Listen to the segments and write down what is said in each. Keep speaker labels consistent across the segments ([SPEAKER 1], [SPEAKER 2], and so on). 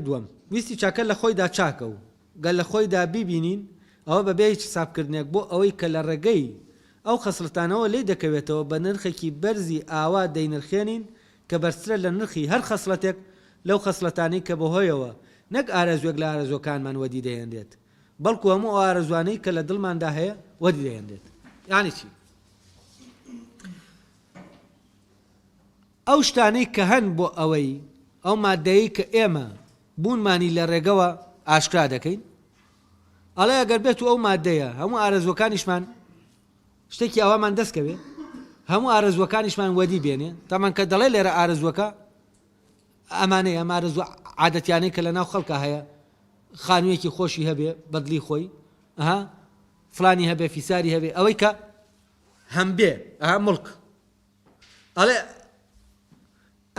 [SPEAKER 1] دووەم ویستی چاکە لە خۆیدا چاکە و گەل لە خۆیدا بیبینین ئەوە بەبێ هیچ حسابکردنێک بۆ ئەوەی کە لە ڕێگەی ئەو خەسڵتانەوە لێ دەکەوێتەوە بە نرخێکی بەرزی ئاوا دەینرخێنین کە بەرزترە لە نرخی هەر خەسڵەتێک لەو خەسڵەتانی کە بەهۆیەوە نەک ئارەزوێک لە ئارەزوەکانمان وەدی دەهێنرێت بەڵکو هەموو ئەو ئارەزوانەی کە لە دڵماندا هەیە وەدی دەهێنرێت. یعنی چی؟ ئەو شتانەی کە هەن بۆ ئەوەی ئەو مادەیەی کە ئێمە بوونمانی لە ڕێگەوە ئاشکرا دەکەین ئەڵێ ئەگەر بێت و ئەو مادەیە هەموو ئارەزوەکانیشمان شتێکی ئەوەمان دەستکەوێ هەموو ئارەزوەکانیشمان وەدی بێنێ تامان کە دەڵێ لێرە ئارەزوەکە ئەمانەیە ئەم ئارەزوە عادەتیانەی کە لەناو خەڵکە هەیە خانوویەکی خۆشی هەبێ بەدڵی خۆی فلانی هەبێ فیساری هەبێ ئەوەی کە هەم بێ مڵک ئەڵێ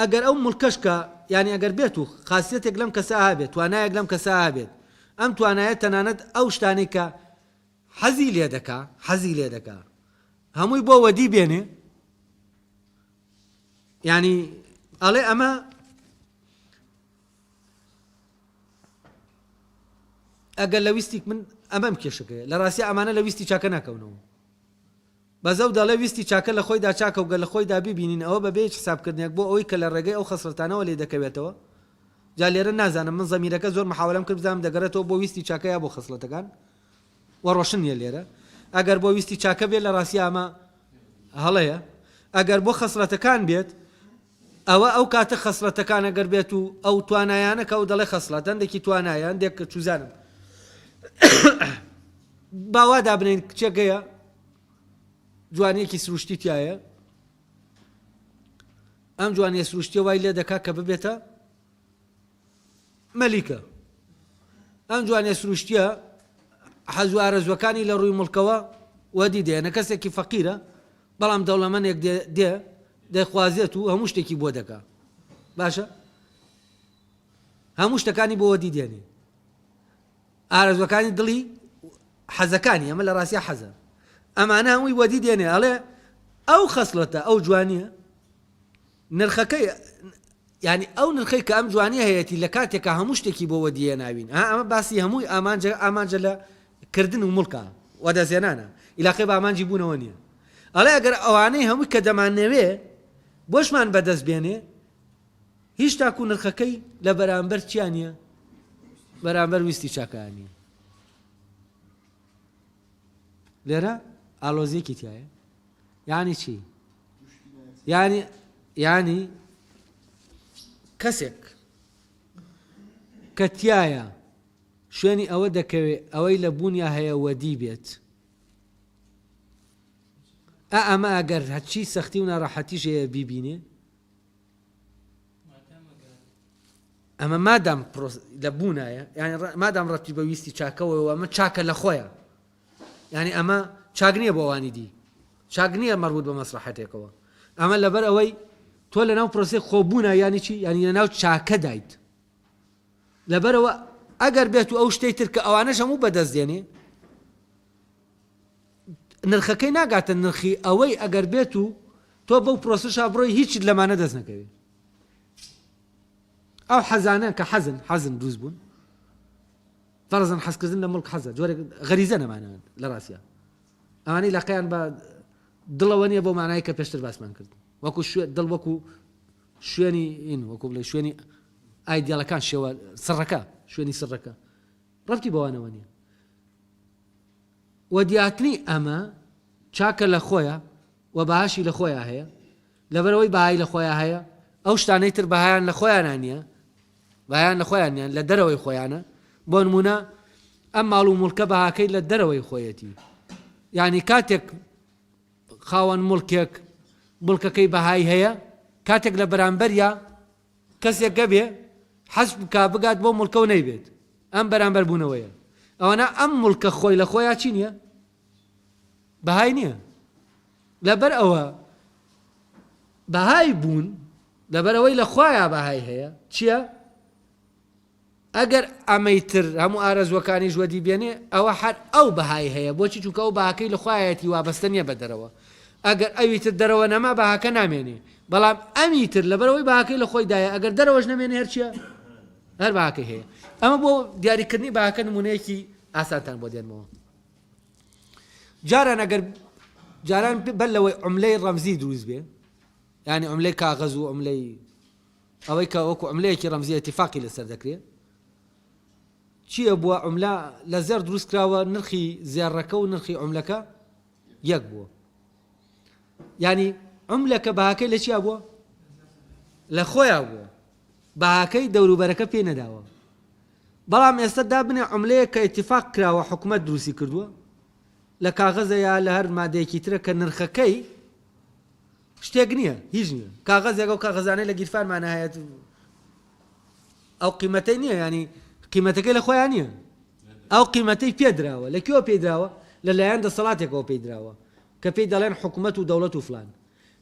[SPEAKER 1] ئەگەر ئەو مڵکەش کە یعنی ئەگەر بێت و خاصیەتێک لەم کەسا هەبێت توانایەک لەم کەسا هەبێت ئەم توانایەت تەنانەت ئەو شتانەی کە حەزی لێ دەکا هەمووی بۆ وەدی بێنێ یعنی ئەڵێ ئەمە ئەگەر لە ویستی من ئەمەم کێشەکەیە لە ڕاستی ئەمانە لە ویستی چاکە ناکەونەوە بەزەو دەڵێ ویستی چاکە لە خۆیدا چاکە و گەل لە خۆیدا ببینین ئەوە بەبێ هیچ حسابکردنێک بۆ ئەوەی کە لە ڕێگەی ئەو خەسڵتانەوە لێ دەکەوێتەوە جا لێرە نازانم من زەمیرەکە زۆر محاولەم کرد بزانم دەگەڕێتەوە بۆ ویستی چاکە یا بۆ خەسڵەتەکان وە ڕۆشن نیە لێرە ئەگەر بۆ ویستی چاکە بێت لە ڕاستی ئەمە هەڵەیە ئەگەر بۆ خەسڵەتەکان بێت ئەوە ئەو کاتە خەسڵەتەکان ئەگەر بێت و ئەو توانایانە کە ئەو دەڵێ خەسڵەت هەندێکی توانایە هەندێک کە چوزانم باوا دابنین کچێکەیە جوانیەکی سروشتی تایە ئەم جوانیە سروشتیە وای لێ دەکا کە ببێتە مەلیکە ئەم جوانیە سروشتیە حەزو ئارەزوەکانی لە ڕووی مڵکەوە وەدی دێنە کەسێکی فەقیرە بەڵام دەوڵەمەندێک دەیخوازێت و هەموو شتێکی بۆ دەکا باشە هەموو شتەکانی بۆ وەدی دێنێ ئارەزوەکانی دڵی حەزەکانی ئەمە لە ڕاستیە حەزە ئەمانە هەمووی وەدی دێنێ ئەڵێ ئەو خەسڵەتە ئەو جوانیە نرخەکەی یعنی ئەو نرخەی کە ئەم جوانیە هەیەی لە کاتێکە هەموو شتێکی بۆ وەدیە ناوین ئەمە باسی هەمووی ئامانجە لە کردن و مڵکە وەدەزێنانە ئیلاقی بە ئامانجی بوونەوە نییە ئەڵێ ئەگەر ئەوانەی هەمووی کە دەمانەوێ بۆشمان بەدەست بێنێ هیچ تاکو نرخەکەی لە بەرامبەر چیان نییە بەرامبەر ویستی چاکانیە لێرە ئالۆزیەکی تایە یعنی چی یعنی کەسێک کە تایە شوێنی ئەوە دەکەوێت ئەوەی لە بوونیا هەیە وەدی بێت ئەمە ئەگەر هەچی سەختی و ناڕەحەتیش هەیە بیبینێ ئەمە مادام لە بوونایە یعنی مادام ڕەتی بە ویستی چاکەوە ئەمە چاکە لە خۆیە یعنی ئەمە چاک نییە بۆ ئەوانی دی چاک نییە مەربوط بە مەسلحەتێکەوە ئەمە لەبەر ئەوەی تۆ لەناو پرۆسەی خۆبوونە یانی چی یعنی لەناو چاکە دایت لەبەرەوە ئەگەر بێت و ئەو شتەی تر کە ئەوانەش هەموو بەدەست دێنێ نرخەکەی ناگاتە نرخی ئەوەی ئەگەر بێت و تۆ بەو پرۆسەشا بڕۆی هیچیت لەمانە دەست نەکەوێت ئەو حەزانە کە حەزن دروست بوون فەرزەن حەزکردن لە مڵک حەزە جۆرێک غەریزە نەمانەوێت لە ڕاستیە ئەوانەی لاقییان بە دڵەوە نییە بۆ مانای کە پێشتر باسمان کرد وەکو دڵ وەکو شوێنی وەکو بڵێ شوێنی ئایدیاڵەکان شێوە سڕەکە شوێنی سڕەکە ڕەبتی بەوانەوە نییە وەدیاتنی ئەمە چاکە لە خۆیە و بەهاشی لە خۆیان هەیە لەبەرەوەی بەهای لە خۆیان هەیە ئەو شتانەی تر بەهایان لە خۆیانان نییە بەهایان لە خۆیان نییە لە دەرەوەی خۆیانە بۆ نمونە ئەم ماڵ و مڵکە بەهاکەی لە دەرەوەی خۆیەتی یعنی کاتێک خاوەن مڵکێک مڵکەکەی بەهای هەیە کاتێک لە بەرامبەریا کەسێک گەبێ حەز بکا بگات بۆ مڵکە و نەیبێت ئەم بەرامبەر بوونەوەیە ئەوەنە ئەم مڵکە خۆی لە خۆیان چی نییە بەهای نییە لەبەر ئەوە بەهای بوون لەبەرەوەی لە خۆیان بەهای هەیە چییە ئەگەر ئەمەی تر هەموو ئارەزوەکانی ژوەدی بێنێ ئەوە هەر ئەو بەهای هەیە بۆچی چونکە ئەو بەهاکەی لە خۆیەتی وابەستە نییە بە دەرەوە ئەگەر ئەوی تر دەرەوە نەما بەهاکە نامێنێ بەڵام ئەمی تر لەبەرەوەی بەهاکەی لە خۆی دایە ئەگەر دەرەوەش نەمێنێ هەر چییە هەر بەهاکەی هەیە. ئەمە بۆ دیاریکردنی بەهاکە نمونەیەکی ئاسانتان بۆ دێنمەوە. جاران ئەگەر جاران بەر لەوەی عوملەی ڕەمزی دروست بێ، یعنی عوملەی کاغەز و عوملەی ئەوەی کە وەکو عوملەیەکی ڕەمزی ئەتیفاقی لەسەر دەکرێت، چییە بووە عوملا لە زێر دروست کراوە، نرخی زێڕەکە و نرخی عوملەکە یەک بووە. یعنی عوملەکە بەهاکەی لە چیا بووە؟ لە خۆیان بووە، بەهاکەی دەوروبەرەکە پێ نەداوە. بەڵام ئێستا دابنێ عوملەیە کە ئیتیفاق کراوە حکومەت دروستی کردووە لە کاغەزە یا لە هەر مادەیەکی ترە کە نرخەکەی شتێک نییە، هیچ نییە. کاغەزێک و کاغەزانەی لە گیرفانمانە هەیە، ئەو قیمەتەی نییە، ینی قیمەتەکەی لە خۆیان نییە، ئەو قیمەتەی پێدراوە. لە کێوە پێدراوە؟ لەلایەن دەسەڵاتێکەوە پێدراوە کە پێی دەڵێن حکومەت و دەوڵەت و فلان.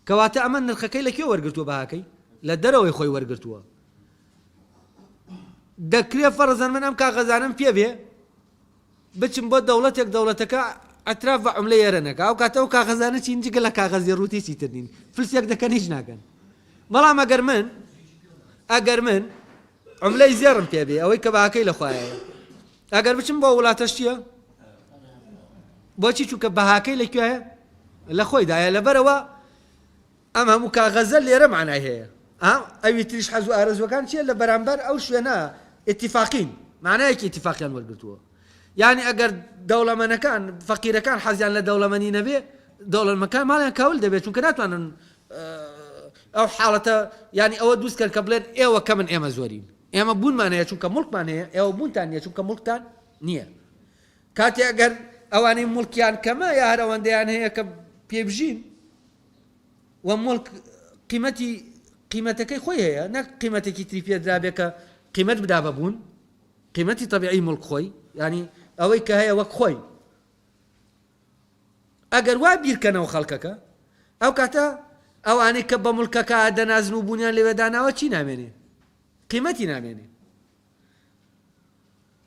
[SPEAKER 1] کەواتە ئەمە نرخەکەی لە کێ وەرگرتووە؟ بەهاکەی لە دەرەوەی خۆی وەرگرتووە. دەکرێت فەرزەن من ئەم کاغەزانم پێ بێ بچم بۆ دەوڵەتێک، دەوڵەتەکە ئەتراف بە عوملەی ئێرەنەکە، ئەو کاتەوە کاغەزانە چین جگە لە کاغەزی ڕووتی تر نین، فلسێک دەکەن هیچ ناکەن. بەڵام ئەگەر من عوملەی زێڕم پێ بێ، ئەوەی کە بەهاکەی لە خوایەیە، ئەگەر بچم بۆ وڵاتەش چییە؟ بۆچی؟ چونکە بەهاکەی لەکوێیە؟ لە خۆیدایە. لەبەرەوە ئەم هەموو کاغەزە لێرە معنای هەیە. ئەوی تریش حەز و ئارەزوەکان چییە؟ لە بەرامبەر ئەو شوێنە ئیتیفاقین، معنایەکی ئیتیفاقیان وەرگرتووە. یعنی ئەگەر دەوڵەمەنەکان فەقیرەکان حەزیان لە دەوڵەمەنی نەبێ، دەوڵەمەکان ماڵیان کاول دەبێت، چونکە ناتوانن ئەو حاڵەتە، ینی ئەوە دروستکەن کە بڵێن ئێوە کە من ئێمە زۆرین، ئێمە بوونمان هەیە چونکە موڵکمان هەیە، ئێوە بوونتان نییە چونکە موڵکتان نییە. کاتێ ئەگەر ئەوانەی موڵکیان کەمە یا هەر ئەوەندەیان هەیە کە پێبژین و موڵک قیمەتەکەی خۆی هەیە، نەک قیمەتێکی تری پێدرا بێ کە قیمەت بدا بەبوون، قیمەتی تەبیعی موڵک خۆی، ینی ئەوەی کە هەیە وەک خۆی. ئەگەر وا بیرکەنەوە خەڵکەکە، ئەو کاتە ئەوانەی کە بە موڵکەکە دەنازن و بوونیان لێوێداناوە چی نامێنێ؟ قیمەتی نامێنێ.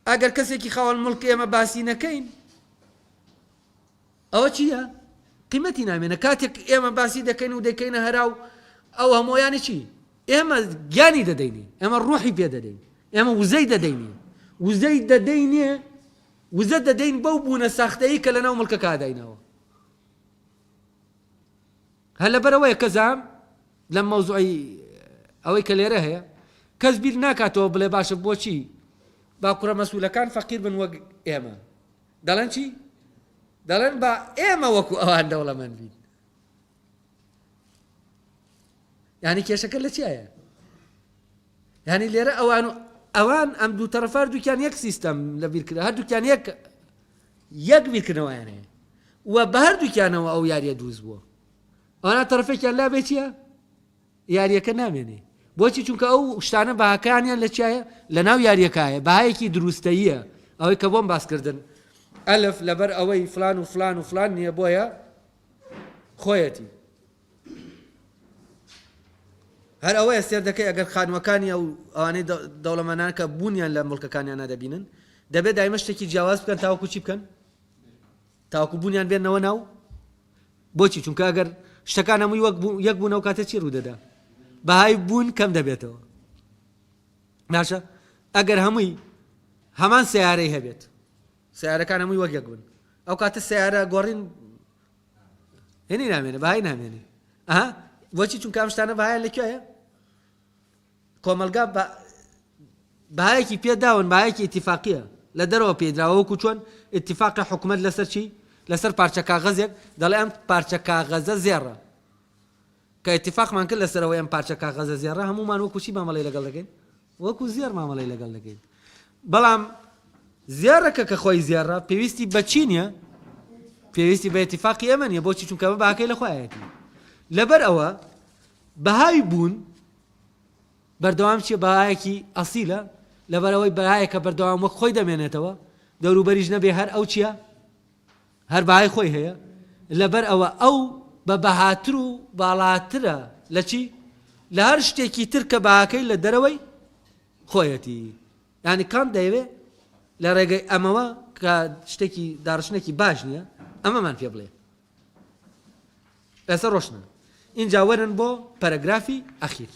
[SPEAKER 1] ئەگەر کەسێکی خاوەن موڵک ئێمە باسی نەکەین، ئەوە چییە؟ قیمەتی نامێنە. کاتێک ئێمە باسی دەکەین و دەکەینە هەراو، ئەو هەموویانی چی؟ ئێمە گیانی دەدەینێ، ئێمە ڕوحی پێ دەدەین، ئێمە وزەی دەدەینێ، وزەی دەدەینێ، وزە دەدەین بەو بوونە ساختەیی کە لەناو مڵکەکە داینەوە. هەر لەبەرەوەیە کە زام لەم مەوزوعی ئەوەی کە لێرە هەیە، کەس بیر ناکاتەوە بڵێ باشە بۆچی باکوڕە مەسئولەکان فەقیر بن وەک ئێمە. دەڵێن چی؟ دەڵێن با ئێمە وەکو ئەوان دەوڵەمەند بین. یعنی کێشەکە لە چیایە؟ یعنی لێرە ئەوان ئەم دوو تەرەفار دووکیان یەک سیستەم لە بیرکردن، هەردووکیان یەک بیرکردنەوەیان هەیە و بە هەردووکیانەوە ئەو یاریە دروست بووە. ئەوانە تەرەفێکیان لا بێ چییە؟ یاریەکە نامێنێ. بۆچی؟ چونکە ئەو شتانە بەهاکانیان لە چیایە؟ لە ناو یاریەکایە، بەهایەکی دروستەییە، ئەوەی کە بۆم باسکردن ئەلف لەبەر ئەوەی فلان و فلان و فلان نییە، بۆیە خۆیەتی. هەر ئەوەیە سێر دەکەی ئەگەر خانووەکانی ئەوانەی دەوڵەمەندان کە بوونیان لە مڵکەکانیان نەدەبینن، دەبێت دایمە شتێکی جیاواز بکەن تاوەکو چی بکەن؟ تاوەکو بوونیان بێنەوە ناو. بۆچی؟ چونکە ئەگەر شتەکان هەمووی یەک بوونەوە کاتە چی ڕوودەدا؟ بەهای بوون کەم دەبێتەوە. باشە؟ ئەگەر هەمان سیارەی هەبێت، سیارەکان هەمووی وەک یەک بن، ئەو کاتە سیارە گۆڕین هێنی نامێنێ، بەهای نامێنێ. بۆچی؟ چونکە ئەم شتانە بەهایان لەکوێیە؟ کۆمەلگا بەهایەکی پێداون، بەهایەکی ئیتیفاقیە لە دەرەوە پێدراوە، وەکو چۆن ئیتیفاقی حکومەت لەسەر چی؟ لەسەر پارچە کاغەزێک دەڵێ ئەم پارچە کاغەزە زێڕە، کە ئیتیفاقمان کرد لەسەرەوەی ئەم پارچە کاغەزە زێڕە، هەمومان وەکو چی مامەڵەی لەگەڵ دەکەین؟ وەکو زێڕ مامەڵەی لەگەڵ دەکەین. بەڵام زێڕەکە کە خۆی زێڕە پێویستی بە چی نییە؟ پێویستی بە ئیتیفاقی ئێمە نییە. بۆچی؟ چونکە بە بەهاکەی لە خۆیەتی. لەبەر ئەوە بەهای بوون بەردەوام چیە؟ بەهایەکی ئەسیلە، لەبەرەوەی بەهایەکە بەردەوام وەک خۆی دەمێنێتەوە، دەوروبەریش نەبێ هەر ئەو چییە؟ هەر بەهای خۆی هەیە. لەبەر ئەوە ئەو بە بەهاتر و باڵاترە لە چی؟ لە هەر شتێکی تر کە بەهاکەی لە دەرەوەی خۆیەتی. یعنی کام دەیەوێت لە ڕێگەی ئەمەوە کە شتێکی داڕشنێکی باش نییە ئەمەمان پێ بڵێ. ئێستا ڕۆشنە اینجا وەرن بۆ پەرەگرافی ئەخیر.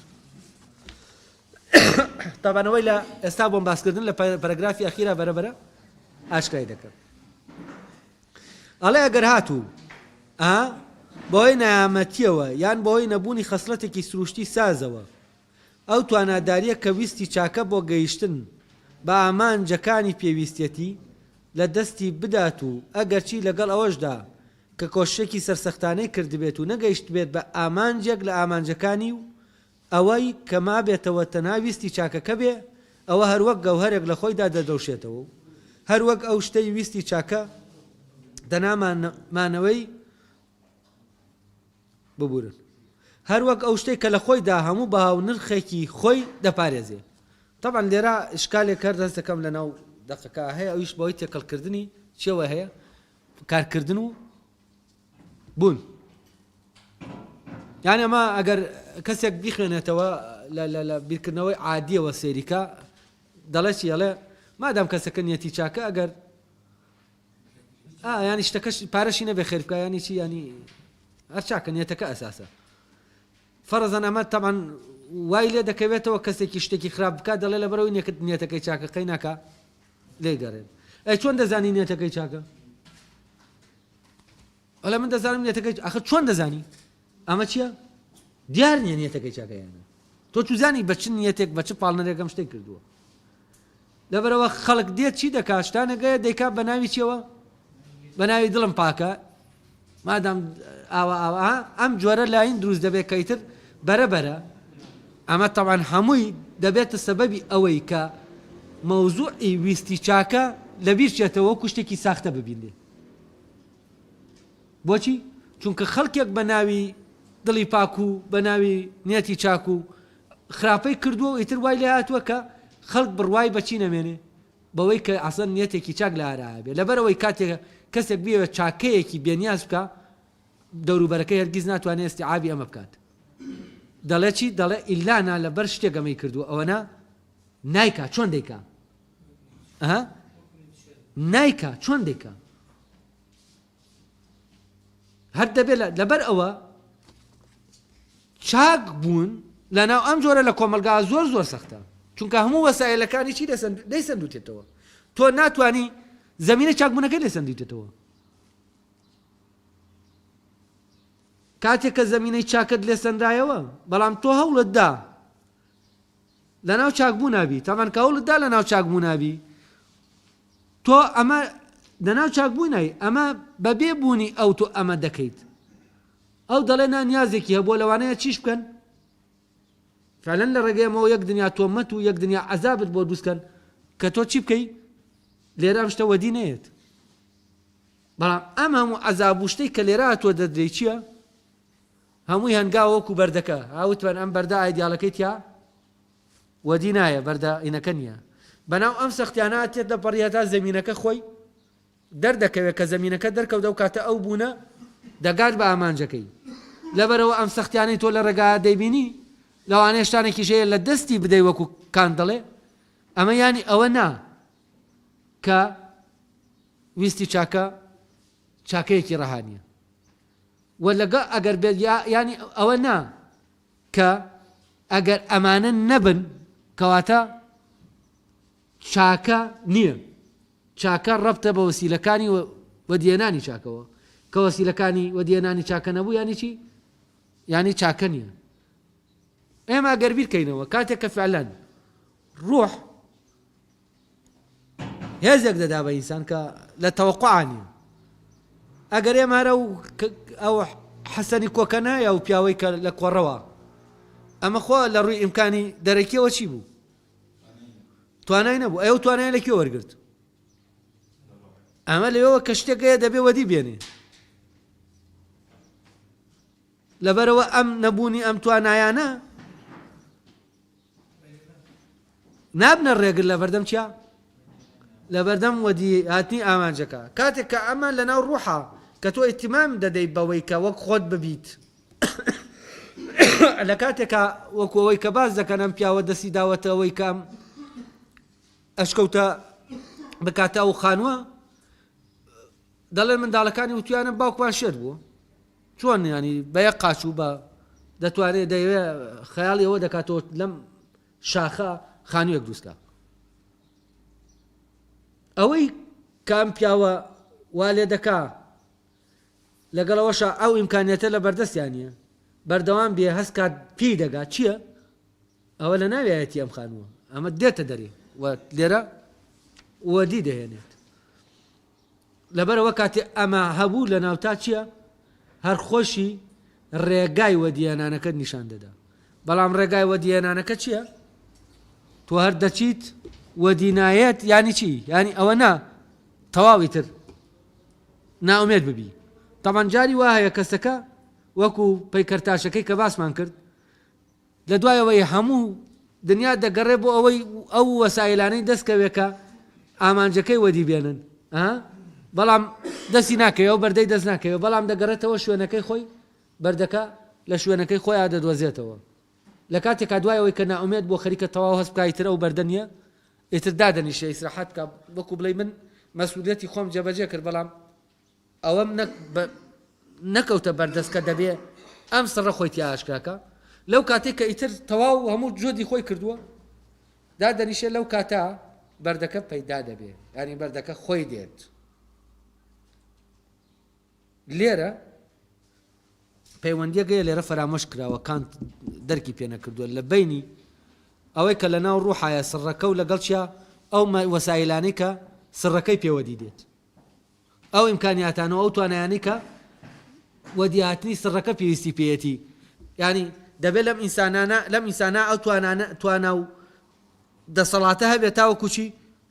[SPEAKER 1] تابانەوەی لە ئێستا بۆم باسکردن لە پەرەگرافی ئەخیرا بەرەبەرە ئاشکای دەکەم. ئەڵێ ئەگەر هاتوو بۆی نایامەتیەوە یان بۆی نەبوونی خەسڵەتێکی سروشتی سازەوە ئەو تواناداریە کە ویستی چاکە بۆ گەیشتن بە ئامانجەکانی پێویستەتی لە دەستی بدات و ئەگەرچی لەگەڵ ئەوەشدا کە کۆشتێکی سەرسەختانەی کردبێت و نەگەیشت بێت بە ئامانجێک لە ئامانجەکانی و ئەوەی کە ما بێتەوە تەنها ویستی چاکەکە بێ ئەوە هەروەک گەوهەرێک لە خۆیدا دەدەوشێتەوە هەروەک ئەو شتەی ویستی چاکە دەنامانەوەی ببورن هەروەک ئەو شتێک کە لە خۆیدا هەموو بە هاو نرخێکی خۆی دەپارێزێ. طبعا لێرە شکالێک کار دەست دەکەم لەناو دەقەکە هەیە ئەویش بەوەی تێکەڵکردنی چێوە هەیە کارکردن و بوون. یعنی ئەمە ئەگەر کەسێک بیخوێنێتەوە لە بیرکردنەوەی عادیەوە سێریکە دەڵێ چی ئەڵێ مادام کەسەکە نیەتی چاکە ئەگەر ینی شتەکەش پارەشی نەبێ خێر بکە ینی چی ینی هەر چاکە نیەتەکە ئەساسە. فەرەزەن ئەمە تەمان وای لێ دەکەوێتەوە کەسێکی شتێکی خراپ بکات دەڵێ لەبەرەوەی نیەتەکەی چاکەکەی ناکە لێ گەڕێن. چۆن دەزانی نیەتەکەی چاکە؟ ئەڵێ من دەزانم نیەتەکەی ئەخە چۆن دەزانی؟ ئەمە چییە؟ دیار نییە نیەتەکەی چاکەیانە. تۆ توزانی بە چ نیەتێک بە چ پاڵنەرێکم شتێک کردووە. لەبەرەوە خەڵک دێت چی دەکات شتانەگەیە دەیکا بە ناوی چیەوە؟ بە ناوی دڵم پاکە مادام ئاوا ئەم جۆرە لاین دروست دەبێت کە ئیتر بەرەبەرە ئەمە تەوان هەمووی دەبێتە سەبەبی ئەوەی کە مەوزوعی ویستی چاکە لەبیر چێتەوە کوشتێکی ساختە ببینێ. بۆچی؟ چونکە خەڵکێک بە ناوی دڵی پاک و بە ناوی نیەتی چاک و خراپەی کردووە و ئیتر وای لێ هاتووە کە خەڵک بڕوای بەچی نەمێنێ بەوەی کە ئاسان نیەتێکی چاک لە ئارایە بێ. لەبەرەوەی کاتێک کەسێک بێوە چاکەیەکی بێنیاز بکە دەوروبەرەکەی هەرگیز ناتوانێت ئستیعابی ئەمە بکات. دەڵێ چی؟ دەڵێ ئیلانا لەبەر شتێک ئەمەی کردووە ئەوەنە نایکا چۆن دەیکا؟ نایکا چۆن دەیکا؟ هەر دەبێت لەبەر ئەوە چاک بوون لەناو ئەم جۆرە لە کۆمەلگا زۆر زۆر سەختە چونکە هەموو وەسایلەکانی چی دەیسەندوتێتەوە. تۆ ناتوانی زەمینە چاکبوونەکەی لێسەندیتێتەوە. کاتێک کە زەمینەی چاکت لێسەندایەوە بەڵام تۆ هەوڵت دا لەناو چاکبوو نابی تاوان کە هەوڵت دا لەناو چاکبوو نابی تۆ ئەمە لەناو چاکبوو نایی ئەمە بەبێ بوونی ئەو تۆ ئەمە دەکەیت. ئەو دەڵێ نانیازێکی هەبووە لەوانەیە چیش بکەن فعلەن لە ڕێگەیەمەوە یەک دنیا تۆمەت و یەک دنیا عەزابت بۆ دروستکەن کە تۆ چی بکەی لێرە ئەم شتە وەدی نەیەت. بەڵام ئەم هەموو عەزاب و شتەی کە لێرە تۆ دەدرێی چییە؟ هەمووی هەنگاوە وەکو بەردەکە هاوتوان ئەم بەردە ئایدیاڵەکەی تیا وەدی نایە بەردە ئینەکە نییە. بەناو ئەم سەختیانە تێت لە پەڕیەتا زەمینەکە خۆی دەردەکەوێت کە زەمینەکە دەرکەوتە و کاتە ئەو بوونە دەگات بە ئامانجەکەی. لەبەرەوە ئەم سەختیانەی تۆ لە ڕێگا دەیبینی لەوانەیە شتانێکی ژەیە لە دەستی بدەی وەکو کان دەڵێ ئەمە ینی ئەوە نا کە ویستی چاکە چاکەیەکی ڕەهانیە و لەگە ئەگەر بێت ینی ئەوە نا کە ئەگەر ئەمانە نەبن کەواتە چاکە نییە. چاکە ڕەبتە بە وەسیلەکانی وەدیێنانی چاکەوە کە وەسیلەکانی وەدیێنانی چاکە نەبوو ینی چی؟ ینی چاکە نییە. ئێمە ئەگەر بیرکەینەوە کاتێک کە فعلەن ڕوح هێزێک دەدا بە ئینسان کە لە تەوەقوعانیە ئەگەر ئێمارە ئەو حەسەنی کۆکەنە یا و پیاوەی کە لە کۆڕەوە ئەمە خۆ لە ڕووی ئیمکانی دەرەکیەوە چی بوو؟ توانای نەبوو. ئەو توانای لەکوێ وەرگرت؟ ئەمە لەوێەوە کە شتێکەیە دەبێ وەدی بێنێ. لەبەرەوە ئەم نەبوونی ئەم توانایانە نابنە ڕێگر لە بەردەم چیا؟ لە بەردەم وەدی هاتنی ئامانجەکە. کاتێک کە ئەمە لەناو ڕوحە کە تۆ ئیتیمام دەدەی بەوەی کە وەک خۆت ببیت لە کاتێکە وەکو ئەوەی کە باز دەکەن ئەم پیاوە دەستی داوەتەوەی کەم ئەشکەوتە بکاتە ئەو خانووە دەڵێن منداڵەکانی وتویانە باوکمان شێت بووە چۆن ینی بە یەک قاچوو بە دەتوانێت دەیەوێت خەیاڵی ئەوە دەکاتەوە لەم شاخە خانوویەک دروستکە. ئەوەی کام پیاوە وا لێ دەکا لەگەڵەوەشە ئەو ئیمکانیەتە لە بەردەستیان نیە بەردەوام بێ هەست کات پێی دەگات چییە؟ ئەوە لە ناوایەتی ئەم خانووە ئەمە دێتە دەرێ و لێرە وەدی دەهێنێت. لەبەرەوە کاتێ ئەمە هەبوو لە ناوتا چییە؟ هەر خۆشی ڕێگای وەدیێنانەکەت نیشان دەدا. بەڵام ڕێگای وەدیێنانەکە چییە؟ تۆ هەر دەچیت وەدینایەت ینی چی؟ ینی ئەوە نا تەواوی تر ناومێت ببی. تەمان جاری وا هەیە کەسەکە وەکو پەیکەرتاشەکەی کە باسمان کرد لە دوایەوەی هەموو دنیا دەگەڕێ بۆ ئەوەی ئەو وەسایلانەی دەستکەوێکە ئامانجەکەی وەدی بێنن بەڵام دەستی ناکەوێت و بەردەی دەست ناکەوێت بەڵام دەگەڕێتەوە شوێنەکەی خۆی بەردەکە لە شوێنەکەی خۆیان دەدۆزێتەوە. لە کاتێکا دوایەوەی کە ناومێت بۆ خەریکە تەواو هەست بکایترە و بەردە نیە ئیتر دادەنیشە ئیسراحەت کە وەکو بڵێ من مەسئولیەتی خۆم جێبەجێ کرد بەڵام ئەوەم نەکەوتە بەردەست کە دەبێ ئەم سڕە خۆی تیا ئاشکراکە. لەو کاتێک کە ئیتر تەواو هەموو جۆدی خۆی کردووە دادەنیشێ لەو کاتە بەردەکە پەیدا دەبێ ینی بەردەکە خۆی دێت. لێرە پەیوەندیەکەیە لێرە فەرامۆش کراوە کانت دەرکی پێ نەکردووە لە بینی ئەوەی کە لە ناو ڕوحایە سڕەکە و لەگەڵ چیا ئەو وەسایلانەی کە سڕەکەی پێوەدی دێت ئەو ئیمکانیاتانەوە ئەو توانایانی کە وەدیهاتنی سڕەکە پێویستی پێیەتی ینی دەبێت لەم ئینسانە ئەو توانە و دەسەڵاتە هەبێت تاوەکو چی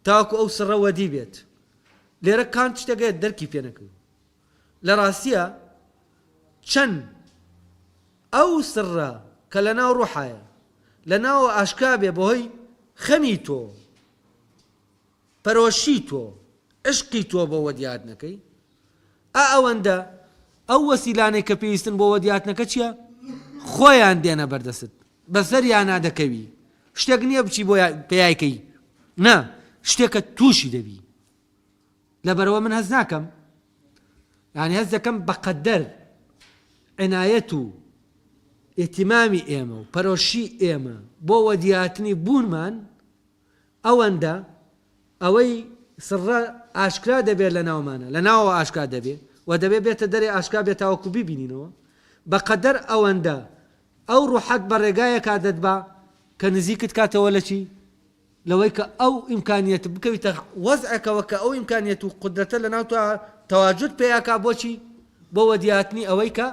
[SPEAKER 1] تاوەکو ئەو سڕە وەدی بێت. لێرە کانت شتێکەیە دەرکی پێ نەکرد لە ڕاستیە چەند ئەو سڕە کە لە ناو ڕوحایە لە ناو ئاشکا بێ بەهۆی خەمی تۆ پەرۆشی تۆ عشقی تۆ بۆ وەدیهاتنەکەی ئەوەندە ئەو وەسیلانەی کە پێویستن بۆ وەدیهاتنەکە چییە؟ خۆیان دێنە بەردەست بەسەریان نادەکەوی شتێک نییە بچی بۆ پێیایکەی نا شتێکە تووشی دەبی. لەبەرەوە من هەز ناکەم ینی هەز دەکەم بەقەدەر عنایەت و ئێتیمامی ئێمە و پەرۆشی ئێمە بۆ وەدیهاتنی بوونمان ئەوەندە ئەوەی سڕە ئاشکرا دەبێت لە ناومانە لە ناوەوە ئاشکرا دەبێت و دەبێت بێتە دەرێ ئاشکرا بێت تاوەکو بیبینینەوە بەقەدەر ئەوەندە ئەو ڕوحەت بە ڕێگایەکا دەتبا کە نزیکت کاتەوە لە چی لەوەی کە ئەو ئیمکانیەت بکەویتە وەزعەکەوە کە ئەو ئیمکانیەت و قودرەتە لە ناو تەواجود پێیاکا بۆچی بۆ وەدیهاتنی ئەوەی کە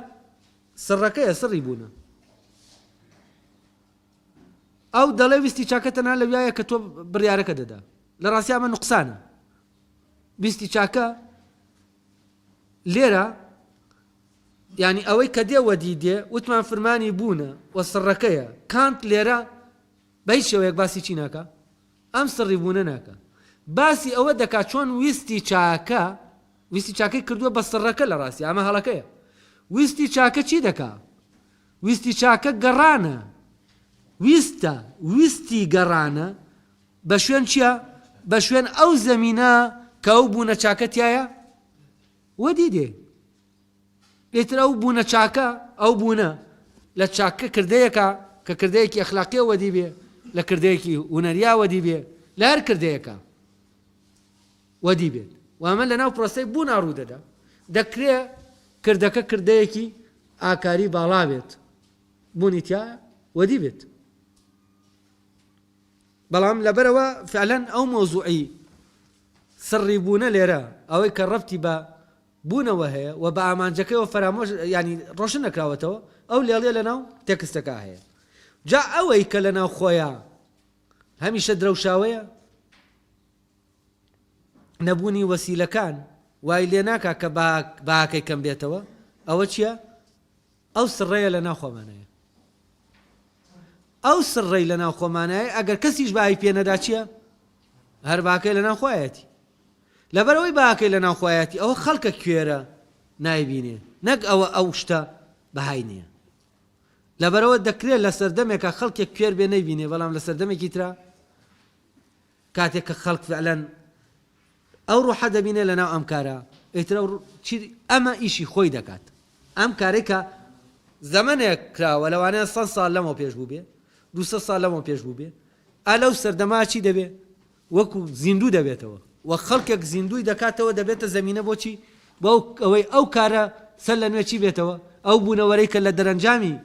[SPEAKER 1] سڕەکەیە سڕی بوونە. ئەو دەڵێ ویستی چاکە تەنها لەوایە کە تۆ بڕیارەکە دەدا لە ڕاستی ئەمە نوقسانە. ویستی چاکە لێرە ینی ئەوەی کە دێ وەدی دێ وتمان فرمانی بوونە و سڕەکەیە. کانت لێرە بە هیچ شێوەیەک باسی چی ناکە ئەم سڕی بوونە ناکە باسی ئەوە دەکات چۆن ویستی چاکەی کردووە بە سڕەکە لە ڕاستی ئەمە هەڵەکەیە. ویستی چاکە چی دەکا؟ ویستی چاکە گەڕانە ویستی گەڕانە بە شوێن چییە؟ بە شوێن ئەو زەمینە کە ئەو بوونە چاکەتیایە وەدی دێ. لێتر ئەو بوونە چاکە ئەو بوونە لە چاکە کردەیەکە کە کردەیەکی ئەخلاقیە وەدی بێ لە کردەیەکی هونەریا وەدی بێ لە هەر کردەیەکە وەدی بێت و ئەمە لە ناو پرۆسەی بوون ڕوودەدا دەکرێت کردەکە کردەیەکی ئاکاری باڵا بێت بوونی تایە وەدی بێت. بەڵام لەبەرەوە فعلەن ئەو مۆزوعی سڕی بوونە لێرە ئەوەی کە ڕەبتی بە بوونەوە هەیە و بە ئامانجەکەیەوە فەرامۆش ینی ڕۆشن نەکراوەتەوە ئەو لێڵێ لە ناو تێکستەکە هەیە. جا ئەوەی کە لە ناو خۆیان هەمیشە درەوشاوەیە نەبوونی وەسیلەکان وای لێ ناکا کە باکەی کەم بێتەوە ئەوە چییە؟ ئەو سڕەیە لە ناو خۆمانەیە. ئەو سڕەی لە ناو خۆمانایە ئەگەر کەسیش باهی پێ نەدا چییە؟ هەر باکەی لە ناو خۆیەتی. لەبەرەوەی باکەی لە ناو خۆیەتی ئەوە خەڵکە کوێرە نایبینێ نەک ئەوە ئەو شتە بەهای نییە. لەبەرەوە دەکرێت لە سەردەمێکە خەڵکێک کوێر بێ نەیبینێ بەڵام لە سەردەمێکی ترا کاتێک کە خەڵک فعلەن ئەو ڕوحە دەبینێ لە ناو ئەم کارە ئیترە ئەمە ئیشی خۆی دەکات. ئەم کارێکە زەمانێک کراوە لەوانەیە 100 ساڵ لەمەوە پێش بوو بێ 200 ساڵ لەمەوە پێش بوو بێ ئەلەو سەردەما چی دەبێ وەکو زیندوو دەبێتەوە وە خەڵکێک زیندوی دەکاتەوە دەبێتە زەمینە بۆچی بۆ ئەوەی ئەو کارە سەر لە نوێ چی بێتەوە ئەو بوونەوەرەی کە لە دەرەنجامی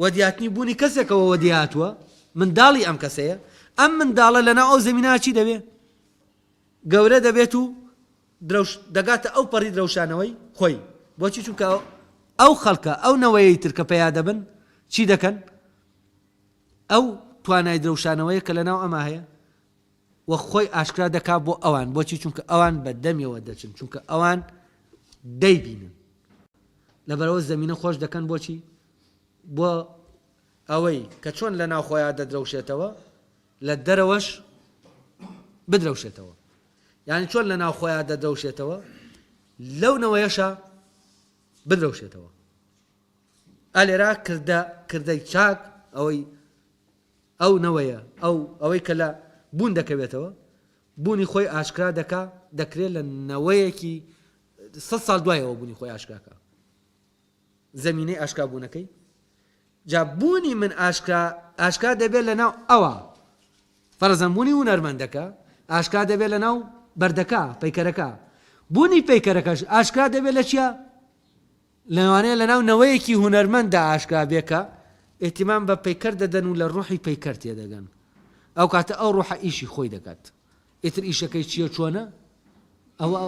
[SPEAKER 1] وەدیاتنی بوونی کەسێکەوە وەدیاتوە منداڵی ئەم کەسەیە ئەم منداڵە لەناو ئەو زەمینە چی دەبێ گەورە دەبێت و دەگاتە ئەو پەڕی درەوشانەوەی خۆی بۆچی چونکە ئەو خەڵکە ئەو نەوەیەی تر کە پەیا دەبن چی دەکەن ئەو توانای درەوشانەوەیە کە لەناو ئەما هەیە وە خۆی ئاشکرا دەکات بۆ ئەوان بۆچی چونکە ئەوان بە دەمیەوە دەچن چونکە ئەوان دەیبینن لەبەرەوە زەمینە خۆش دەکەن بۆچی بۆ ئەوەی کە چۆن لەناو خۆیان دەدرەوشێتەوە لە دەرەوەش بدرەوشێتەوە یعنی چۆن لەناو خۆیان دەدرەوشێتەوە لەو نەوەیەشە بدرەوشێتەوە ئەلێرا کردەی چاک ئەوەی ئەو نەوەیە ئەوەی کە لە بوون دەکەوێتەوە بوونی خۆی ئاشکرا دەکرێت لە نەوەیەکی 100 ساڵ دوایەوە بوونی خۆی ئاشکراکە زەمینەی ئاشکرا بوونەکەی جا بوونی من ئاشکرا دەبێت لەناو ئەوە فەرزەن بوونی هونەرمەندەکە ئاشکرا دەبێت لەناو بەردەکە پەیکەرەکە بوونی پەیکەرەکەش ئاشکرا دەبێت لە چیە لەوانەیە لەناو نەوەیەکی هونەرمەندە ئاشکرا بێکە ئێتیمان بە پەیکەر دەدەن و لە ڕوحی پەیکەر تێدەگەن ئەو کاتە ئەو ڕوحە ئیشی خۆی دەکات ئیتر ئیشەکەی چییە چۆنە ئەوە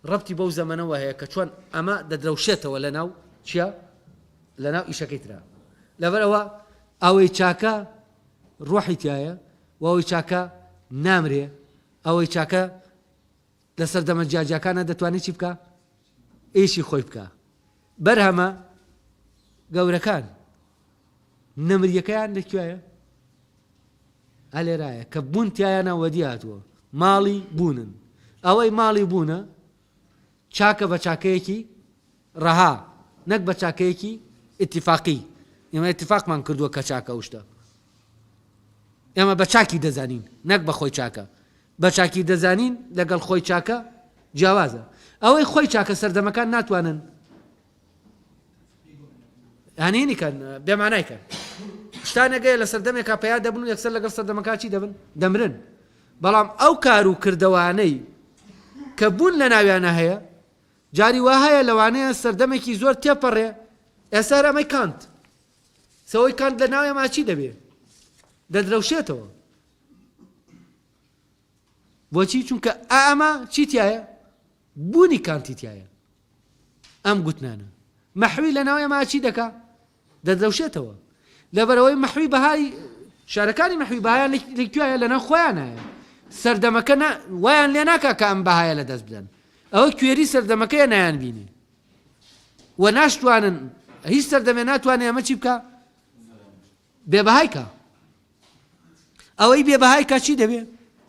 [SPEAKER 1] ڕەبتی بەو زەمەنەوە هەیە کە چۆن ئەمە دەدرەوشێتەوە لەناو چییە لەناو ئیشەکەی ترا لەبەرەوە ئەوەی چاکە ڕوحی تایە و ئەوەی چاکە نامرێ ئەوەی چاکە لەسەر دەمە جیاجاکانە دەتوانێت چی بکە ئیشی خۆی بکە بەرهەمە گەورەکان نەمریەکەیان لەکوێیە ئەلێرایە کە بوون تایانە وەدی هاتووە ماڵی بوونن ئەوەی ماڵی بوونە چاکە بە چاکەیەکی ڕەها نەک بە چاکەیەکی ئیتیفاقی ئێمە ئیتیفاقمان کردووە کە چاکە شتە ئێمە بە چاکی دەزانین نەک بە خۆی چاکە بە چاکی دەزانین لەگەڵ خۆی چاکە جیاوازە ئەوەی خۆی چاکە سەردەمەکان ناتوانن هەنینیکەن بێمانایکەن شتانەگەیە لە سەردەمێکا پیا دەبن و یەکسەر لەگەڵ سەردەمەکە چی دەبن دەمرن بەڵام ئەو کار و کردەوانەی کە بوون لە ناویانە هەیە جاری وا هەیە لەوانەیە سەردەمێکی زۆر تێپەڕێ ئێستا ئەمەی کانت سەوەی کانت لە ناوی ماچی دەبێ دەدرەوشێتەوە بۆچی چونکە ئەمە چی تایە بوونی کانتی تایە ئەم گوتنانە مەحوی لە ناوی ماچی دەکا دەدرەوشێتەوە لەبەرەوەی مەحوی بەهای شارەکانی مەحوی بەهایان لەکوێیە لەناو خۆیانایە سەردەمەکە وایان لێ ناکا کە ئەم بەهایە لە دەست بدەن ئەوە کوێری سەردەمەکەیە نایان بینی و ناشتوانن هیچ سەردەمێ ناتوانێ ئەمە چی بکە بێبەهایکە ئەوەی بێبەهایکە چی دەبێ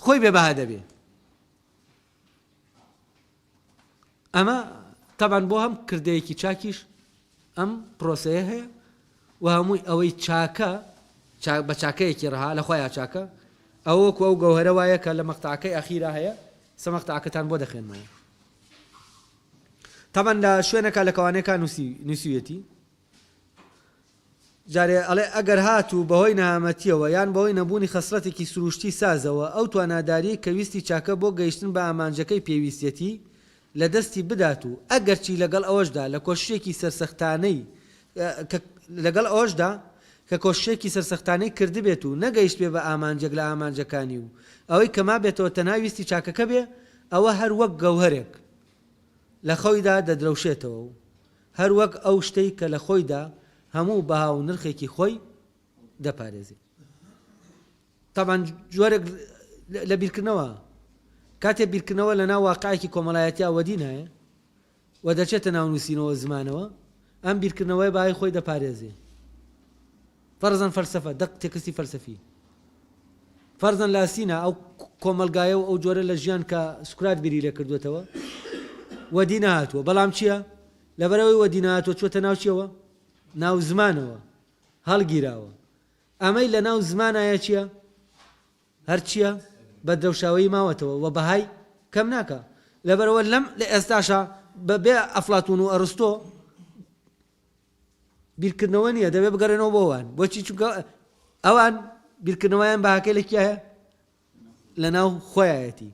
[SPEAKER 1] خۆی بێبەها دەبێ ئەمە تەبان بۆ هەم کردەیەکی چاکیش ئەم پرۆسەیە هەیە و هەمووی ئەوەی چاکە بە چاکەیەکی ڕەها لە خۆیان چاکە ئەوەکو ئەو گەوهرە وایە کە لە مەقتەعەکەی ئەخیرا هەیە سەمەقتەعەکەتان بۆ دەخێنمەوە تەبان لە شوێنەکە لە کەوانەکە نووسیوێتی جارێ ئەڵێ ئەگەر هاتوو بەهۆی نەهامەتیەوە یان بەهۆی نەبوونی خەسرەتێکی سروشتی سازەوە ئەو تواناداری کە ویستی چاکە بۆ گەیشتن بە ئامانجەکەی پێویستەتی لە دەستی بدات و ئەگەرچی لەگەڵ ئەوەشدا لە کۆشتێکی سەرسەختانەی لەگەڵ ئەوەشدا کە کۆشتێکی سەرسەختانەی کردبێت و نەگەیشت بێ بە ئامانجێک لە ئامانجەکانی و ئەوەی کەما بێتەوە تەنها ویستی چاکەکە بێ ئەوە هەر وەک گەوهرێک لە خۆیدا دەدرەوشێتەوە و هەر وەک ئەو شتەی کە لە خۆیدا هەموو بەها و نرخێکی خۆی دەپارێزێت تەبان جۆرێک لە بیرکردنەوە کاتێک بیرکردنەوە لە ناو واقعێکی کۆمەڵایەتیا وەدی نایە و دەچێتە ناو نووسینەوە زمانەوە ئەم بیرکردنەوەی بەهای خۆی دەپارێزێ فەرزەن فەلسەفە دەق تێکستی فەلسەفی فەرزەن لاسینە ئەو کۆمەلگایە و ئەو جۆرە لە ژیان کە سوکرات بیری لێ کردوێتەوە وەدی نەهاتووە بەڵام چییە لەبەرەوەی وەدی نەهاتووە چۆتە ناو چیەوە ناو زمانەوە هەڵگیراوە ئەمەی لە ناو زمانایە چییە هەر چییە بە دەوشاوی ماوەتەوە و بەهای کەم ناکە لەبەرەوە لەم لە ئێستاشە بەبێ ئەفلاتون و ئەرستۆ بیرکردنەوە نییە دەبێ بگەڕێنەوە بۆوان بۆچی چونکە ئەوان بیرکردنەوەیان بەهاکەی لە کیایە لەناو خۆیایەتی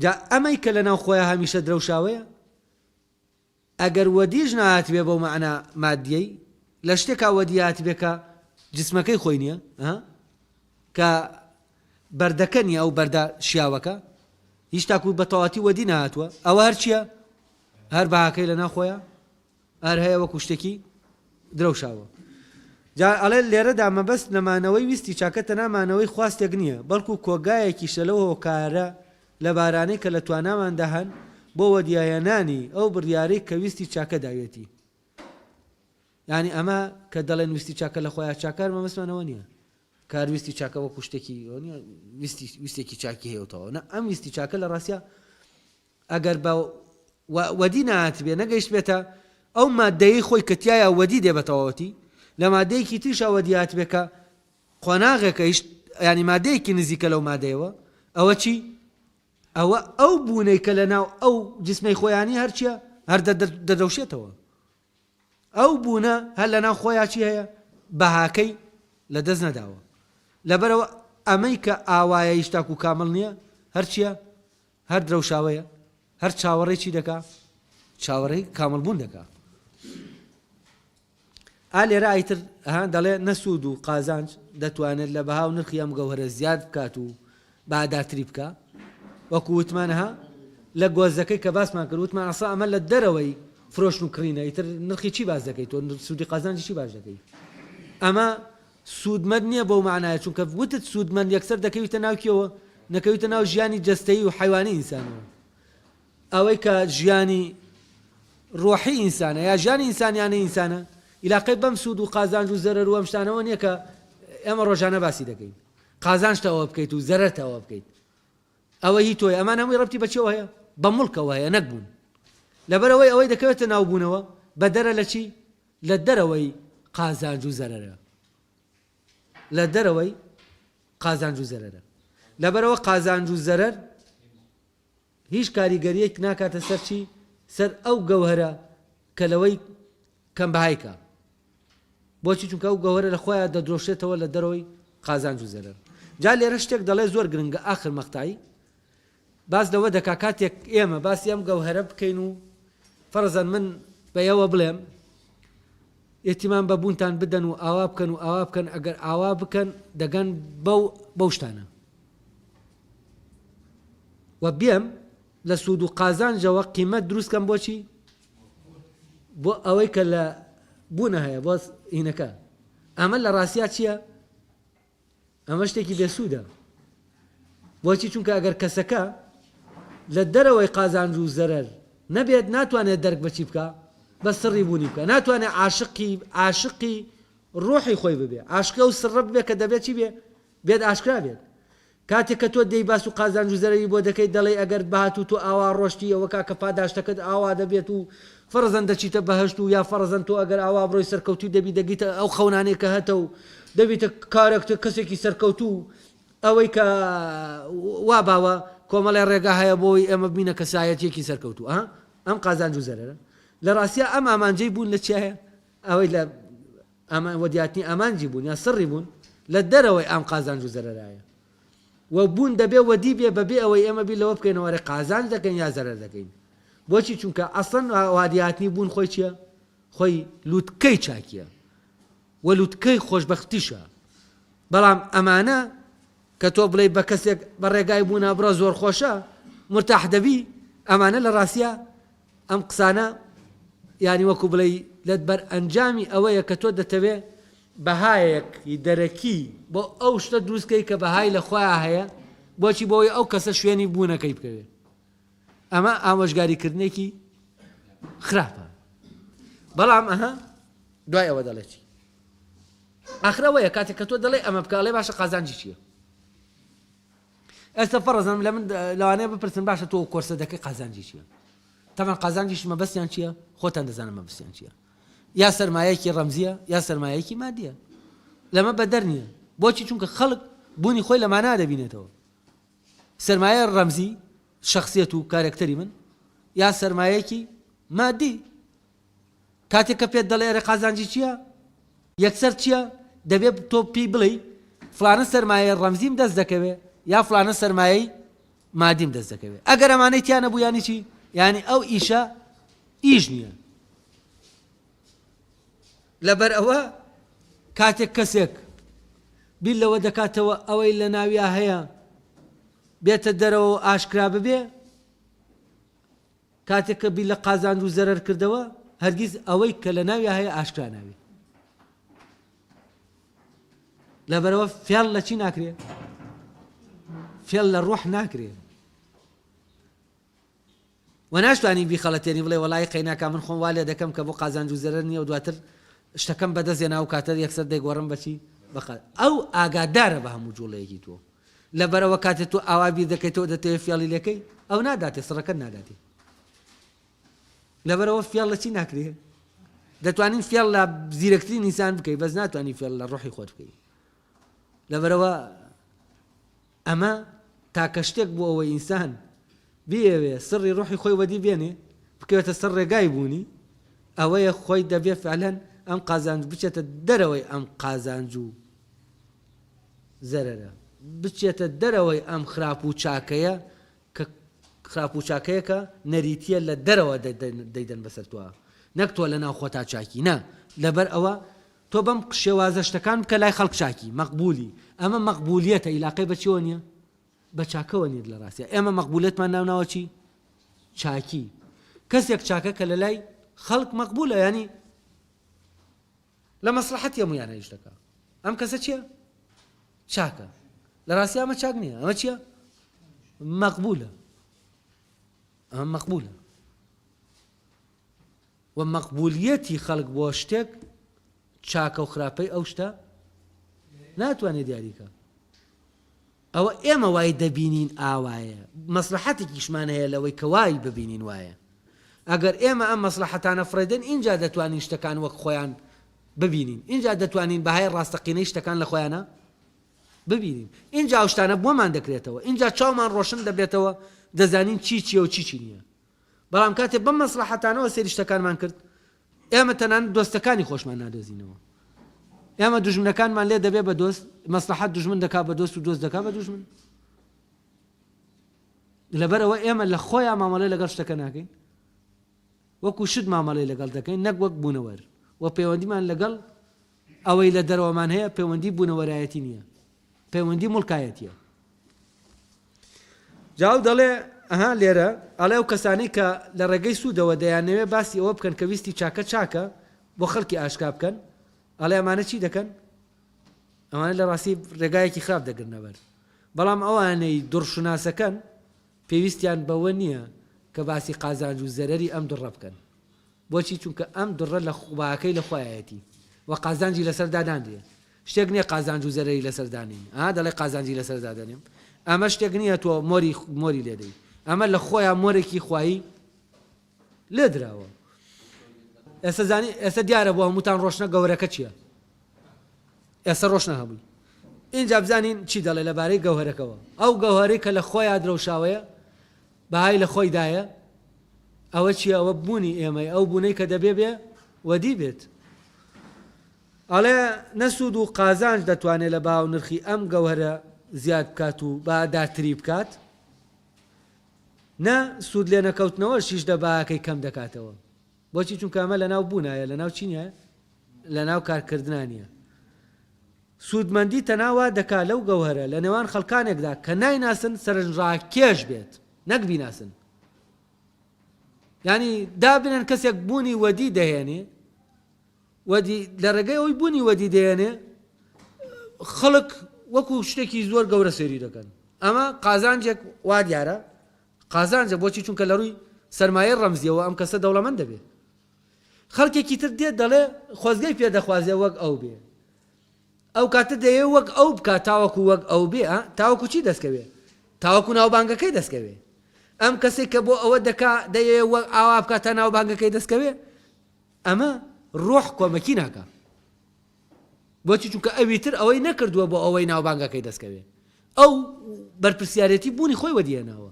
[SPEAKER 1] جا ئەمەی کە لەناو خۆیان هەمیشە درەوشاوەیە ئەگەر وەدیش نهات بێ بەو مەعنا مادیەی لە شتێکا وەدی هات بێ کە جسمەکەی خۆی نییە کە بەردەکە نییە ئەو بەردە شیاوەکە هیچ تاکو بە تەواتی وەدی نهاتووە ئەوە هەر چییە هەر بەهاکەی لەناو خۆیە هەر هەیە وەکو شتێکی درەوشاوە جا ئەڵێ لێرەدا مەبەست لەمانەوەی ویستی چاکە تەنها مانەوەی خواستێک نییە بەڵکو کۆگایەکی شەلەوە کارە لە بارانەی کە لە توانامان دەهەن بۆ وەدیایەنانی ئەو بڕیارەی کە ویستی چاکە داوێتی یعنی ئەمە کە دەڵێن ویستی چاکە لە خۆیان چاکار مەبەستمانەوە نییە کار ویستی چاکە وەکو شتێکی ویستێکی چاکی هەیەوتەوە نە ئەم ویستی چاکە لە ڕاستیە ئەگەر بە وەدی نهات بێ نەگەیشت بێتە ئەو مادەیەی خۆی کە تایە وەدی دێبێتەوەتی لە مادەیەکی تریشە وەدی هات بێ کە قۆناغێکە ینی مادەیەکی نزیکە لەو مادەیەوە ئەوە چی ئەوە ئەو بوونەی کە لەناو ئەو جسمەی خۆیانی هەرچیە هەر دەدەوشێتەوە ئەو بوونە هەر لەناو خۆیان چی هەیە بەهاکەی لەدەست نەداوە لەبەرەوە ئەمەی کە ئاوایە هیچ تاکو کامل نییە هەر چییە هەر درەوشاوەیە هەر چاوەڕێی چی دەکا چاوەڕێی کاملبوون دەکا لێرە ئایتر دەڵێ نەسوود و قازانج دەتوانێت لە بەها و نرخی ئەم گەوهرە زیاد بکات و بەهادارتری بکە وەکو وتمانەها لە گۆزەکەی کە باسمان کرد وتمان ئەسا ئەمە لە دەرەوەی فرۆشت و کڕینە ئیتر نرخی چی باز دەکەیت تۆ سوودی قازانجی چی باش دەکەیت ئەمە سوودمەند نییە بەو معنایە چونکە وتت سوودمەند یەکسەر دەکەویتە ناوکیەوە نەکەویتە ناو ژیانی جەستەیی و حیوانی ئینسانەوە ئەوەی کە ژیانی ڕۆحی ئینسانە یا ژیانی ئینسانیانە ئینسانە علاقەی بەم سوود و قازانج و زەرەر و ئەم شتانەوە نییە کە ئێمە ڕۆژانە باسی دەکەین قازانجتەوە بکەیت و زەرەرتەوە بکەیت ئەوە هی تۆی ئەمان هەمووی ڕەبتی بەچەوە هەیە بە موڵکەوە هەیە نەکبوون لەبەرەوەی ئەوەی دەکەوێتە ناوبوونەوە بە دەرە لە چی لە دەرەوەی قازانج و زەرەرە لە دەرەوەی قازانج و زەرەرە لەبەرەوە قازانج و زەرەر هیچ کاریگەریەک ناکاتە سەر چی سەر ئەو گەوهرە کە لەوەی کەم بەهایکە بۆچی چونکە ئەو گەوهرە لە خۆیان دەدرۆشێتەوە لە دەرەوەی قازانج و زەرەر جا لێرە شتێک دەڵێ زۆر گرنگە ئاخر مەقتایی باس لەوە دەکا کاتێک ئێمە باسی ئەم گەوهرە بکەین و فەرزەن من بەیەوە بڵێم ئێتیمان بە بوونتان بدەن و ئاوا بکەن و ئاوا بکەن ئەگەر ئاوا بکەن دەگەن بەو شتانە و بێم لە سوود و قازانجەوە قیمەت دروستکەم بۆچی بۆ ئەوەی کە لە بوونە هەیە بۆ هینەکە ئەمە لە ڕاستیا چییە ئەمە شتێکی بێسوودە بۆچی چونکە ئەگەر کەسەکە لە دەرەوەی قازانج و زەرەر نەبێت ناتوانێت دەرک بەچی بکە بە سڕی بوونی بکە ناتوانێت عاشقی ڕۆحی خۆی ببێ عاشقە و سڕە ببێ کە دەبێت چی بێت ئاشکرا بێت کاتێک کە تۆ دەی باس و قازانج و زەرەری بۆ دەکەیت دەڵێ ئەگەر بەهات و تۆ ئاوا ڕۆشتی ئەوە کاکە پاداشتەکەت ئاوا دەبێت و فەرزەن دەچیتە بەهەشت و یا فەرزەن تۆ ئەگەر ئاوا بڕۆی سەرکەوتی دەبی دەگیتە ئەو خەونانێک کە هەتە و دەبیتە کارێکتە کەسێکی سەرکەوتو ئەوەی کە وا باوە کۆمەڵی ڕێگا هەیە بۆی ئێمە ببینە کەسایەتێکی سەرکەوتو ئەم قازانج و زەرەرە لە ڕاستیە ئەم ئامانجەی بوون لە چیایە ئەوەی لە وەدیاتنی ئامانجی بوون یا سڕی بوون لە دەرەوەی ئەم قازانج و زەرەرایە و بوون دەبێ وەدی بێ بەبێ ئەوەی ئێمە بی لەوە بکەینەوەرە قازانج دەکەین یا زەرەر دەکەین بۆچی چونکە ئەسڵەن وادیاتنی بوون خۆی چییە خۆی لووتکەی چاکیە و لووتکەی خۆشبەختیشە بەڵام ئەمانە کە تۆ بڵێ بە کەسێک بە ڕێگای بوونا بڕە زۆر خۆشە مرتاح دەبی ئەمانە لە ڕاستیە ئەم قسانە یانی وەکو بڵێ لەبەر ئەنجامی ئەوەیە کە تۆ دەتەوێ بەهایەکی دەرەکی بۆ ئەو شتە دروستکەی کە بەهای لە خۆیان هەیە بۆچی بۆی ئەو کەسە شوێنی بوونەکەی بکەوێت ئەمە ئامۆژگاریکردنێکی خراپە بەڵام دوای ئەوە دەڵێ چی ئاخرەوەیە کاتێک کە تۆ دەڵێ ئەمە بکڵێ باشە قازانجی چییە ئێستا فەرزەن لە من لەوانەیە بپرسن باشە تۆ کۆرسە دەکەی قازانجی چییە تەمان قازانجیش مەبەستیان چییە خۆتان دەزانە مەبەستیان چییە یا سەرمایەکی ڕەمزیە یا سەرمایەکی مادیە لەمە بەدەر نییە بۆچی چونکە خەڵک بوونی خۆی لە مانا دەبینێتەوە سەرمایە ڕەمزی شخصیت و کارکتەری من یا سەرمایەکی مادی کاتێک کە پێت دەڵێ ئەرە قازانجی چییە یەکسەر چییە دەبێت تۆ پێی بڵێ فلانە سەرمایە ڕەمزیم دەست دەکەوێت یا فلانە سەرمایەی مادیم دەست دەکەوێت ئەگەر ئەمانەی تیانە بوو یانی چی یعنی ئەو ئیشە ئیش نییە لەبەر ئەوە کاتێک کەسێک بیر لەوە دەکاتەوە ئەوەی لە ناویە هەیە بێتە دەرەوە ئاشکرا ببێ کاتێک کە بیر لە قازاند و زەرەر کردەوە هەرگیز ئەوەی کە لە ناویە هەیە ئاشکرا ناوێ لەبەرەوە فێڵ لە چی ناکرێ فێڵ لە ڕۆح ناکرێ و ناشتوانی بیخەڵەتێنی بڵێ وەڵای قەیناکە من خۆم وا لێ دەکەم کە بۆ قازانج و زەرەر نییە و دواتر شتەکەم بەدەستێنا و کاتە یەکسەر دەیگۆڕم بەچی ئەو ئاگادارە بە هەموو جوڵەیەکی تۆ لەبەرەوە کاتێک تۆ ئاوا بیر دەکەیتەوە دەتەوێت فێڵی لەکەی ئەو ناداتێ سڕەکەت ناداتێ لەبەرەوە فێڵ لە چی ناکرێ دەتوانین فێڵ لە زیرەکترین ئینسان بکەی بەس ناتوانانی فێڵ لە ڕۆحی خۆت بکەی لەبەرەوە ئەمە تاکە شتێک بۆ ئەوەی ئینسان بێوێ سڕی ڕۆحی خۆی وەدی بێنێ بکەوێتە سەر ڕێگای بوونی ئەوەیە خۆی دەبێ فعلەن ئەم قازانج بچێتە دەرەوەی ئەم قازانج و زەرەرە بچێتە دەرەوەی ئەم خراپ و چاکەیە کە خراپ و چاکەیە کە نەریتیە لە دەرەوە دەیدەن بەسەر تۆ نەک تۆ لە ناو خۆتا چاکی نا لەبەر ئەوە تۆ بەم شێوازە شتەکان بکە لای خەڵک چاکی مەقبولی ئەمە مەقبولیەتە عیلاقەی بە چیەوە نییە بە چاکەوە نیت لە ڕاستیە ئێمە مەقبولێتمان ناوناوە چی چاکی کەسێک چاکە کە لە لای خەڵک مەقبولە ینی لە مەسلحەتی هەموویان هەیە شتەکە ئەم کەسە چییە چاکە لە ڕاستی ئەمە چاک نییە ئەمە چییە مەقبولە ئەمە مەقبولە و مەقبولیەتی خەڵک بۆ شتێک چاکە و خراپەی ئەو شتە ناتوانێت دیاریکە ئەوە ئێمە وای دەبینین ئاوایە مەسلحەتێکیشمان هەیە لەوەی کە وای ببینین وایە ئەگەر ئێمە ئەم مەسلحەتانە فڕێدەن اینجا دەتوانین شتەکان وەک خۆیان ببینین اینجا دەتوانین بەهای ڕاستەقینەی شتەکان لە خۆیانە ببینین اینجا ئەو شتانە بۆمان دەکرێتەوە اینجا چاومان ڕۆشن دەبێتەوە دەزانین چی چیە و چی نییە بەڵام کاتێک بەم مەسلحەتانەوە سێری شتەکانمان کرد ئێمە تەنانەت دۆستەکانی خۆشمان نادۆزینەوە ئێمە دوژمنەکانمان لێ دەبێ بە دۆست مەسلحەت دوژمن دەکا بە دۆست و دۆست دەکا بە دوژمن لەبەرەوە ئێمە لە خۆیان مامەڵەی لەگەڵ شتەکە ناکەین وەکو شت مامەڵەی لەگەڵ دەکەین نەک وەک بوونەوەر و پەیوەندیمان لەگەڵ ئەوەی لە دەرەوەمان هەیە پەیوەندی بوونەوەرایەتی نییە پەیوەندی موڵکایەتیە جاو دەڵێ ئەها لێرە ئەڵێ ئەو کەسانەی کە لە ڕێگەی سوودەوە دەیانەوێ باسی ئەوە بکەن کە ویستی چاکە چاکە بۆ خەڵکی ئاشکا بکەن ئەڵێ ئەمانە چی دەکەن ئەمانە لە ڕاستی ڕێگایەکی خراپ دەگرنەبەر بەڵام ئەوانەی دڕشناسەکەن پێویستیان بەوە نییە کە باسی قازانج و زەرەری ئەم دڕە بکەن بۆچی چونکە ئەم دڕە لە خوباکەی لە خۆیەتی و قازانجی لەسەر داداندێ شتێک نییە قازانج و زەرەری لەسەر دانین دەڵێ قازانجی لەسەر دادەنێم ئەمە شتێک نییە تۆ مۆری لێدەی ئەمە لە خۆیان مۆرێکی خوایی لێ دراوە ئێستا دیارە بۆ هەمووتان ڕۆشنە گەورەکە چییە ئێستا ڕۆشنە هەبووی اینجا بزانین چی دەڵێ لەبارەی گەوهرەکەەوە ئەو گەوهەرەی کە لە خۆیان درەوشاوەیە بەهای لە خۆی دایە ئەوە چییە ئەوە بوونی ئێمەی ئەو بوونەی کە دەبێ بێ وەدی بێت ئەڵێ نەسوود و قازانج دەتوانێت لە باو نرخی ئەم گەوهرە زیاد بکات و بادارتری بکات نە سوود لێ نەکەوتنەوە شیش دەباکەی کەم دەکاتەوە بۆچی چونکە ئەمە لە ناو بوونایە لە ناو چینە لە ناو کارکردنانیە سوودمەندی تەناوە دەکا لەو گەوهرە لە نێوان خەڵکانێکدا کە نایناسن سەرنجڕاکێش بێت نەک بیناسن ینی دابنێن کەسێک بوونی وەدی دەهێنێ وەدی لە ڕێگەی ئەوی بوونی وەدی دەهێنێ خەڵک وەکو شتێکی زۆر گەورە سێری دەکەن ئەمە قازانجێک وا دیارە قازانجە بۆچی چونکە لە ڕووی سەرمایە ڕەمزیەوە ئەم کەسە دەوڵەمەند دەبێت خەڵکێکی تر دێت دەڵێ خۆزگەی پێدەخوازێ وەک ئەو بێ ئەو کاتە دەیە وەک ئەو بکات تاوەکو وەک ئەو بێ تاوەکو چی دەستکەوێ تاوەکو ناوبانگەکەی دەستکەوێ ئەم کەسێک کە بۆ ئەوە دەکا دەیە وەک ئاوا بکات تا ناوبانگەکەی دەستکەوێ ئەمە ڕۆح کۆمەکی ناکە بۆچی چونکە ئەوی تر ئەوەی نەکردووە بۆ ئەوەی ناوبانگەکەی دەستکەوێ ئەو بەرپرسیارەتی بوونی خۆی وەدیێناوە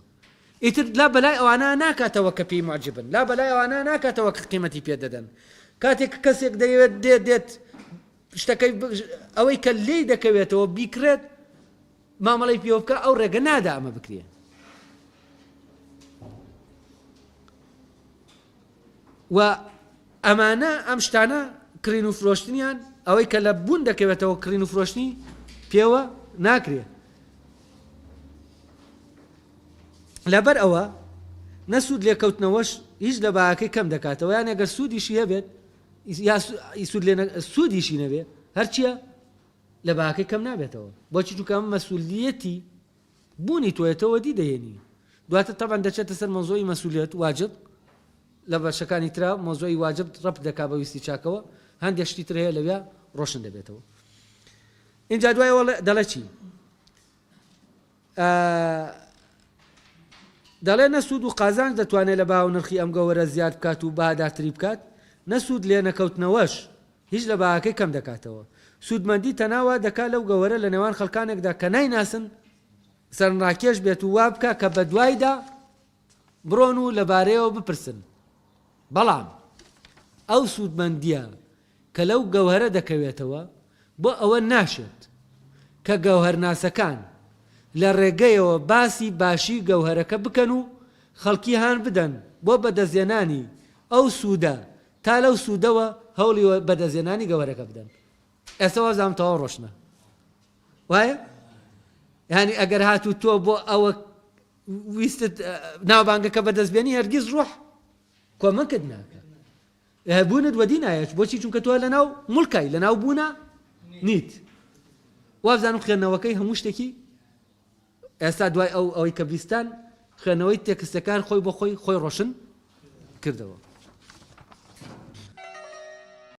[SPEAKER 1] ئیتر لا بەلای ئەوانە ناکاتەوە کە پێی معجبن لا بەلای ئەوانە ناکاتەوە کە قیمەتی پێ دەدەن کاتێک کەسێک دەیەوێت دێت شتەکەی ئەوەی کە لێی دەکەوێتەوە بیکرێت مامەڵەی پێوە بکە ئەو ڕێگە نادا ئەمە بکرێ. و ئەمانە ئەم شتانە کڕین و فرۆشتنیان ئەوەی کە لە بوون دەکەوێتەوە کڕین و فرۆشتنی پێوە ناکرێ. لەبەر ئەوە نەسوود لێکەوتنەوەش هیچ لە باکەی کەم دەکاتەوە، یان ئەگەر سوودیشی هەبێت سوودیشی نەبێ هەرچیە لە باکەی کەم نابێتەوە. بۆچی چونکە ئەمە مەسئولیەتی بوونی تۆیەتەوە دی دەهێنی. دواتر تەبەن دەچێتە سەر مۆزۆی مەسئولیەت واجب لە بەشەکانی ترا مۆزۆی واجب ڕەب دەکا بە ویستی چاکەوە، هەندێک شتی تر هەیە لەوێ ڕۆشن دەبێتەوە. اینجا دوای دەڵێ چی؟ دەڵێ نەسوود و قازانج دەتوانێت لە باو نرخی ئەم گەوەرە زیاد بکات و بەهادارتری بکات. نەسوود لێ نەکەوتنەوەش هیچ لە باکەی کەم دەکاتەوە. سوودمەندی تەناوە دەکات لەو گەوەرە لە نێوان خەڵکانێکدا کە نایناسن سەرنڕاکێش بێت و وا بکە کە بە دوایدا بڕۆن و لەبارەیەوە بپرسن. بەڵام ئەو سوودمەندیە کە لەو گەوهرە دەکەوێتەوە بۆ ئەوە ناشێت کە گەوهرناسەکان لە ڕێگەیەوە باسی باشی گەوهرەکە بکەن و خەڵکی هان بدەن بۆ بەدەستێنانی ئەو سوودە تا لەو سوودەوە هەوڵی بەدەستێنانی گەوهرەکە بدەن. ئێستا وەزانتەوە ڕۆشنە وایە؟ یعنی ئەگەر هاتوو تۆ بۆ ئەوە ویستت ناوبانگەکە بەدەستبێنی هەرگیز ڕۆح کۆمەکت ناکە. هەبوونت وەدی نایەت. بۆچی؟ چونکە تۆ لەناو مڵکای لەناو بوونە نیت. وابزانم خوێندنەوەکەی هەموو شتێکی ئێستا دوای ئەوەی کە بیستان خوێندنەوەی تێکستەکان خۆی بۆ خۆی ڕۆشن کردەوە.